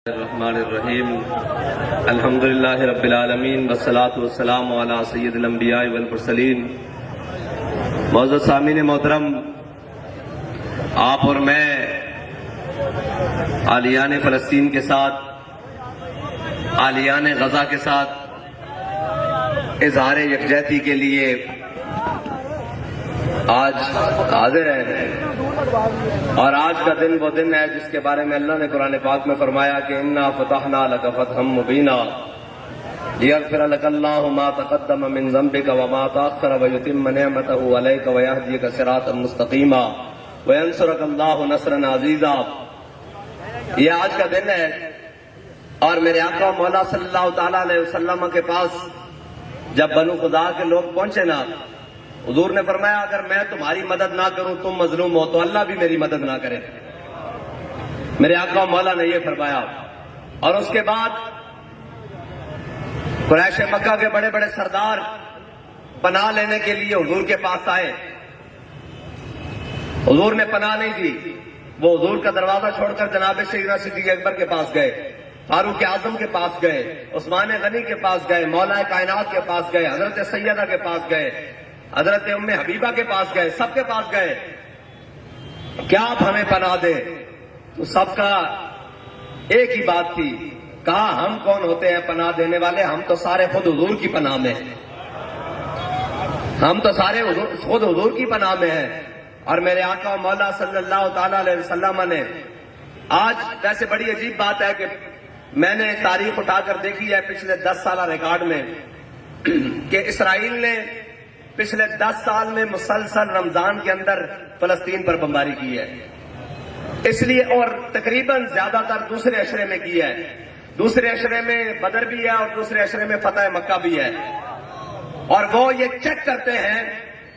الرحمن الرحیم الحمدللہ رب العالمین والصلاة والسلام علی سید الانبیاء والمرسلین۔ معزز سامعین محترم، آپ اور میں عالیان فلسطین کے ساتھ، عالیان غزہ کے ساتھ اظہار یکجہتی کے لیے آج حاضر ہیں، اور آج کا دن وہ دن ہے جس کے بارے میں اللہ نے قرآن پاک میں فرمایا کہ انا فتحنا لک فتحا مبینا لیغفر لک اللہ ما تقدم من ذنبک وما تأخر ویتم نعمته علیک ویہدیک صراطا مستقیما وینصرک اللہ نصرا عزیزا۔ یہ آج کا دن ہے، اور میرے آقا مولا صلی اللہ تعالیٰ علیہ وسلم کے پاس جب بنو خزاعہ کے لوگ پہنچے نا، حضور نے فرمایا اگر میں تمہاری مدد نہ کروں، تم مظلوم ہو، تو اللہ بھی میری مدد نہ کرے۔ میرے آقا مولا نے یہ فرمایا، اور اس کے بعد قریش مکہ کے بڑے بڑے سردار پناہ لینے کے لیے حضور کے پاس آئے۔ حضور نے پناہ نہیں دی، وہ حضور کا دروازہ چھوڑ کر جناب سیدنا صدیق اکبر کے پاس گئے، فاروق اعظم کے پاس گئے، عثمان غنی کے پاس گئے، مولا کائنات کے پاس گئے، حضرت سیدہ کے پاس گئے، حضرت ام حبیبہ کے پاس گئے، سب کے پاس گئے، کیا آپ ہمیں پناہ دے؟ تو سب کا ایک ہی بات تھی، کہا ہم کون ہوتے ہیں پناہ دینے والے، ہم تو سارے خود حضور کی پناہ میں ہیں، ہم تو سارے خود حضور کی پناہ میں ہیں۔ اور میرے آقا مولا صلی اللہ تعالی علیہ وسلم نے آج، ویسے بڑی عجیب بات ہے کہ میں نے تاریخ اٹھا کر دیکھی ہے پچھلے 10 سالہ ریکارڈ میں، کہ اسرائیل نے پچھلے 10 سال میں مسلسل رمضان کے اندر فلسطین پر بمباری کی ہے، اس لیے، اور تقریباً زیادہ تر دوسرے عشرے میں کی ہے، دوسرے عشرے میں بدر بھی ہے اور دوسرے عشرے میں فتح مکہ بھی ہے، اور وہ یہ چیک کرتے ہیں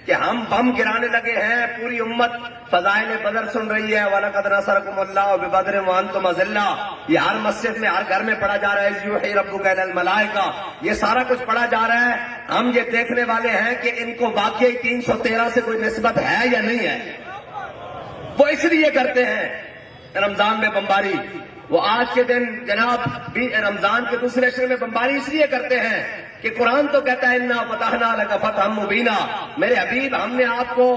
کہ ہم بم گرانے لگے ہیں، پوری امت فضائل بدر سن رہی ہے، وَلَقَدْ نَصَرَكُمُ اللَّهُ بِبَدْرٍ وَأَنْتُمْ أَذِلَّةٌ، یہ ہر مسجد میں، ہر گھر میں پڑھا جا رہا ہے، یوحی ربک الی الملائکہ، یہ سارا کچھ پڑھا جا رہا ہے۔ ہم یہ دیکھنے والے ہیں کہ ان کو واقعی 313 سے کوئی نسبت ہے یا نہیں ہے۔ وہ اس لیے کرتے ہیں رمضان میں بمباری، وہ آج کے دن جناب بھی رمضان کے دوسرے عشرے میں بمباری اس لیے کرتے ہیں کہ قرآن تو کہتا ہے انا فتحنا لک فتحا مبینا، میرے حبیب ہم نے آپ کو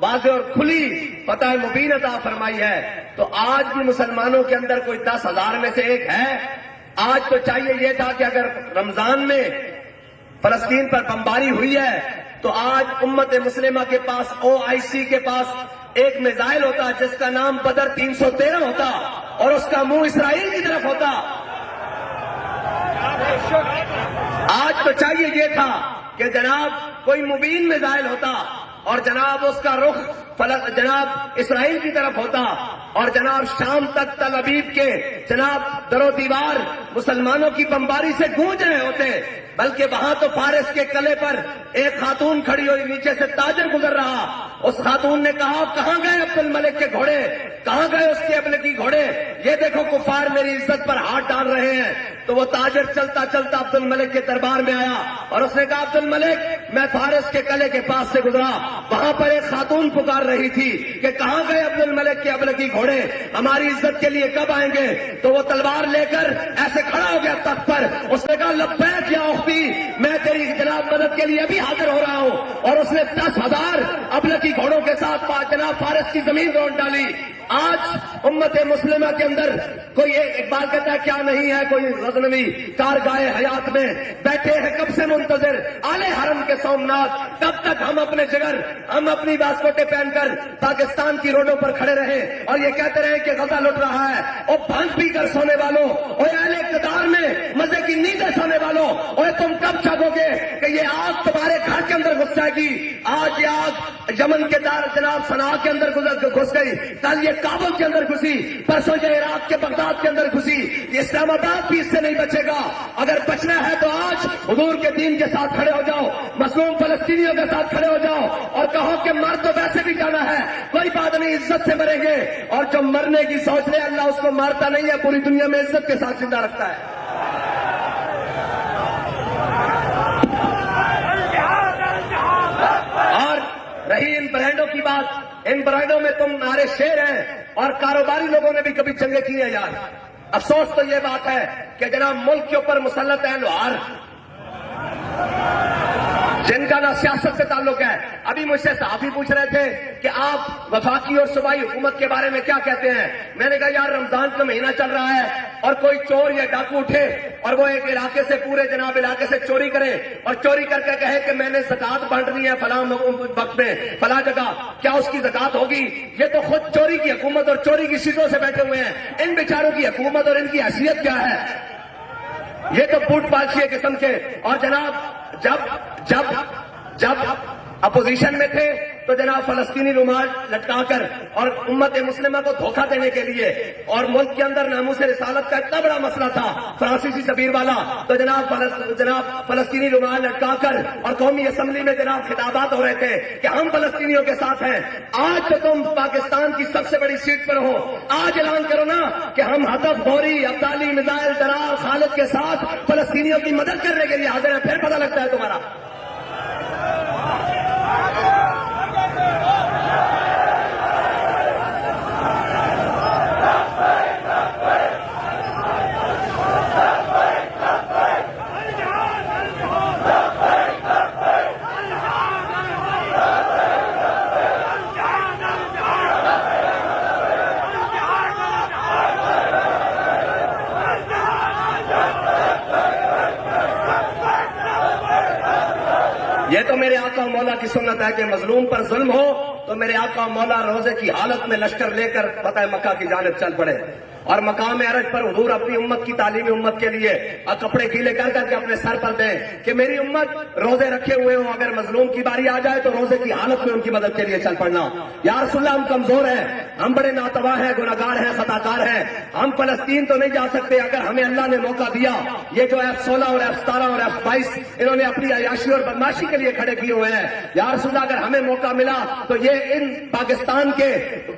واضح اور کھلی فتح مبین عطا فرمائی ہے۔ تو آج بھی مسلمانوں کے اندر کوئی 10,000 میں سے ایک ہے۔ آج تو چاہیے یہ تھا کہ اگر رمضان میں فلسطین پر بمباری ہوئی ہے تو آج امت مسلمہ کے پاس، OIC کے پاس ایک میزائل ہوتا جس کا نام بدر 313 ہوتا، اور اس کا منہ اسرائیل کی طرف ہوتا۔ آج تو چاہیے یہ تھا کہ جناب کوئی مبین میزائل ہوتا، اور جناب اس کا رخ جناب اسرائیل کی طرف ہوتا، اور جناب شام تک تل ابیب کے جناب در و دیوار مسلمانوں کی بمباری سے گونج رہے ہوتے، بلکہ وہاں تو فارس کے قلعے پر ایک خاتون کھڑی ہوئی، نیچے سے تاجر گزر رہا، اس خاتون نے کہا کہاں گئے عبد الملک کے گھوڑے، کہاں گئے اس کے ابلکی گھوڑے، یہ دیکھو کفار میری عزت پر ہاتھ ڈال رہے ہیں۔ تو وہ تاجر چلتا چلتا عبد الملک کے دربار میں آیا، اور اس نے کہا عبد الملک میں فارس کے قلعے کے پاس سے گزرا، وہاں پر ایک خاتون پکار رہی تھی کہ کہاں گئے عبد الملک کے ابلکی گھوڑے، ہماری عزت کے لیے کب آئیں گے؟ تو وہ تلوار لے کر ایسے کھڑا ہو گیا تخت پر، اس نے کہا لبیک یا اختی، میں تیری جناب مدد کے لیے ابھی حاضر ہو رہا ہوں، اور اس نے 10,000 ابلکی گھوڑوں کے ساتھ جناب فارس کی زمین روند ڈالی۔ آج امت مسلمہ کے اندر کوئی اقبال کہتا ہے کیا نہیں ہے کوئی غزنوی کارگاہ حیات میں، بیٹھے ہیں کب سے منتظر آلے حرم کے سومناتھ، کب تک ہم اپنے جگر، ہم اپنی واسکوٹے پہن کر پاکستان کی روڈوں پر کھڑے رہے اور یہ کہتے رہے کہ غزہ لٹ رہا ہے۔ اور بھنگ پی کر سونے والوں، اور اہل اقتدار میں مزے کی نیندیں سونے والوں، اور تم کب جاگو گے کہ یہ آگ تمہارے گھر کے اندر گھس جائے گی؟ آج یہ آگ یمن کے جناب صنعاء کے اندر گھس گئی، کل یہ کابل کے اندر گھسی، پرسوں یہ عراق کے بغداد کے اندر گھسی، یہ اسلام آباد بھی اس سے نہیں بچے گا۔ اگر بچنا ہے تو آج حضور کے دین کے ساتھ کھڑے ہو جاؤ، مظلوم فلسطینیوں کے ساتھ کھڑے ہو جاؤ، اور کہو کہ مر تو ویسے بھی جانا ہے، کوئی بات نہیں، عزت سے مریں گے، اور جو مرنے کی سوچ لے اللہ اس کو مارتا نہیں ہے، پوری دنیا میں عزت کے ساتھ زندہ رکھتا ہے۔ اور رہی ان برانڈوں کی بات، ان برانڈوں میں تم نعرے شیر ہیں، اور کاروباری لوگوں نے بھی کبھی جنگیں کی ہیں یار، افسوس تو یہ بات ہے کہ جناب ملک کے اوپر مسلط ہیں لوہار، جن کا نہ سیاست سے تعلق ہے۔ ابھی مجھ سے صحافی پوچھ رہے تھے کہ آپ وفاقی اور صوبائی حکومت کے بارے میں کیا کہتے ہیں۔ میں نے کہا یار رمضان کا مہینہ چل رہا ہے اور کوئی چور یا ڈاکو اٹھے اور وہ ایک علاقے سے پورے جناب علاقے سے چوری کرے اور چوری کر کے کہے کہ میں نے زکات بانٹنی ہے فلاں وقت میں فلاں جگہ، کیا اس کی زکات ہوگی؟ یہ تو خود چوری کی حکومت اور چوری کی سیٹوں سے بیٹھے ہوئے ہیں۔ ان بیچاروں کی حکومت اور ان کی حیثیت کیا ہے؟ یہ تو پوٹ پالشی قسم کے۔ اور جناب جب اپوزیشن میں تھے تو جناب فلسطینی رومال لٹکا کر اور امت مسلمہ کو دھوکہ دینے کے لیے اور ملک کے اندر ناموس رسالت کا اتنا بڑا مسئلہ تھا فرانسیسی سفیر والا، تو جناب فلسطینی رومال لٹکا کر اور قومی اسمبلی میں جناب خطابات ہو رہے تھے کہ ہم فلسطینیوں کے ساتھ ہیں۔ آج تو تم پاکستان کی سب سے بڑی سیٹ پر ہو، آج اعلان کرو نا کہ ہم ہدف غوری ابدالی میزائل درار خالد کے ساتھ فلسطینیوں کی مدد کرنے کے لیے حاضر ہیں، پھر پتہ لگتا ہے تمہارا۔ یہ تو میرے آقا مولا کی سنت ہے کہ مظلوم پر ظلم ہو تو میرے آقا مولا روزے کی حالت میں لشکر لے کر فتح مکہ کی جانب چل پڑے، اور مقام عرج پر حضور اپنی امت کی تعلیمی امت کے لیے کپڑے گیلے کر کر کے اپنے سر پر دیں کہ میری امت روزے رکھے ہوئے ہوں، اگر مظلوم کی باری آ جائے تو روزے کی حالت میں ان کی مدد کے لیے چل پڑنا۔ یا رسول اللہ ہم کمزور ہیں، ہم بڑے ناتواں ہیں، گناہگار ہیں، خطاکار ہیں، ہم فلسطین تو نہیں جا سکتے۔ اگر ہمیں اللہ نے موقع دیا، یہ جو F-16 اور F-17 اور F-22 انہوں نے اپنی عیاشی اور بدماشی کے لیے کھڑے کیے ہوئے ہیں، یا رسول اللہ اگر ہمیں موقع ملا تو یہ ان پاکستان کے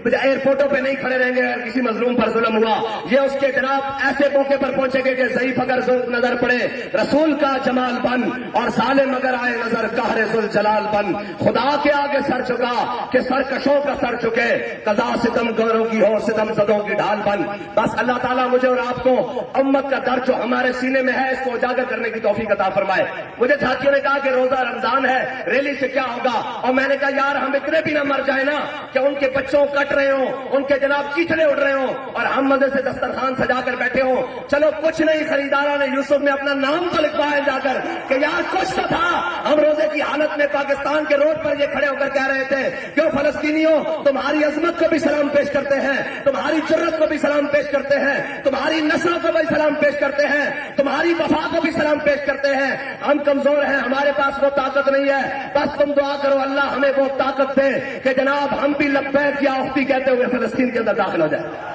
ایئرپورٹوں پہ نہیں کھڑے رہیں گے اگر کسی مظلوم پر ظلم ہوا، یہ اس کے جناب ایسے موقع پر پہنچے گے کہ ضعیف اگر نظر پڑے رسول کا جمال بن اور ظالم اگر آئے نظر قہر ذوالجلال بن۔ خدا کے آگے سر چکا کہ سرکشوں کا سر چکے، قضا ستم گوروں کی ہو ستم زدوں کی ڈھال بن۔ بس اللہ تعالیٰ مجھے اور آپ کو امت کا درد جو ہمارے سینے میں ہے اس کو اجاگر کرنے کی توفیق عطا فرمائے۔ مجھے ساتھیوں نے کہا کہ روزہ رمضان ہے، ریلی سے کیا ہوگا؟ اور میں نے کہا یار ہم اتنے بھی نہ مر جائیں نا کہ ان کے بچوں کٹ رہے ہوں، ان کے جناب چیچڑے اڑ رہے ہوں اور ہم مزے سے دسترخوان سجا کر بیٹھے ہوں۔ چلو کچھ نہیں، خریدارہ نے یوسف میں اپنا نام تو لکھوایا جا کر کہ یار کچھ تو تھا۔ ہم روزے کی حالت میں پاکستان کے روڈ پر یہ کھڑے ہو کر کہہ رہے تھے کیوں فلسطینیوں تمہاری عظمت کو بھی سلام پیش کرتے ہیں، تمہاری جرت کو بھی سلام پیش کرتے ہیں، تمہاری نسلوں کو بھی سلام پیش کرتے ہیں، تمہاری وفا کو بھی سلام پیش کرتے ہیں۔ ہم کمزور ہیں، ہمارے پاس وہ طاقت نہیں ہے، بس تم دعا کرو اللہ ہمیں وہ طاقت دے کہ جناب ہم بھی لبیک یا اختی کہتے ہوئے فلسطین کے اندر داخل ہو جائے۔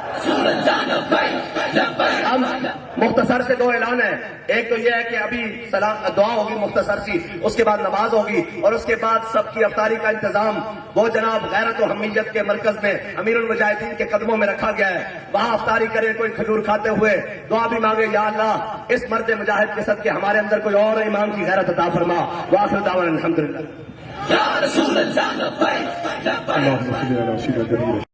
اب مختصر سے دو اعلان ہیں، ایک تو یہ ہے کہ ابھی دعا ہوگی مختصر سی، اس کے بعد نماز ہوگی اور اس کے بعد سب کی افطاری کا انتظام وہ جناب غیرت و حمیت کے مرکز میں امیر المجاہدین کے قدموں میں رکھا گیا ہے، وہاں افطاری کرے، کوئی کھجور کھاتے ہوئے دعا بھی مانگے یا اللہ اس مرد مجاہد کے صدقے ہمارے اندر کوئی اور امام کی غیرت عطا فرما۔ وآخر دعوانا الحمدللہ۔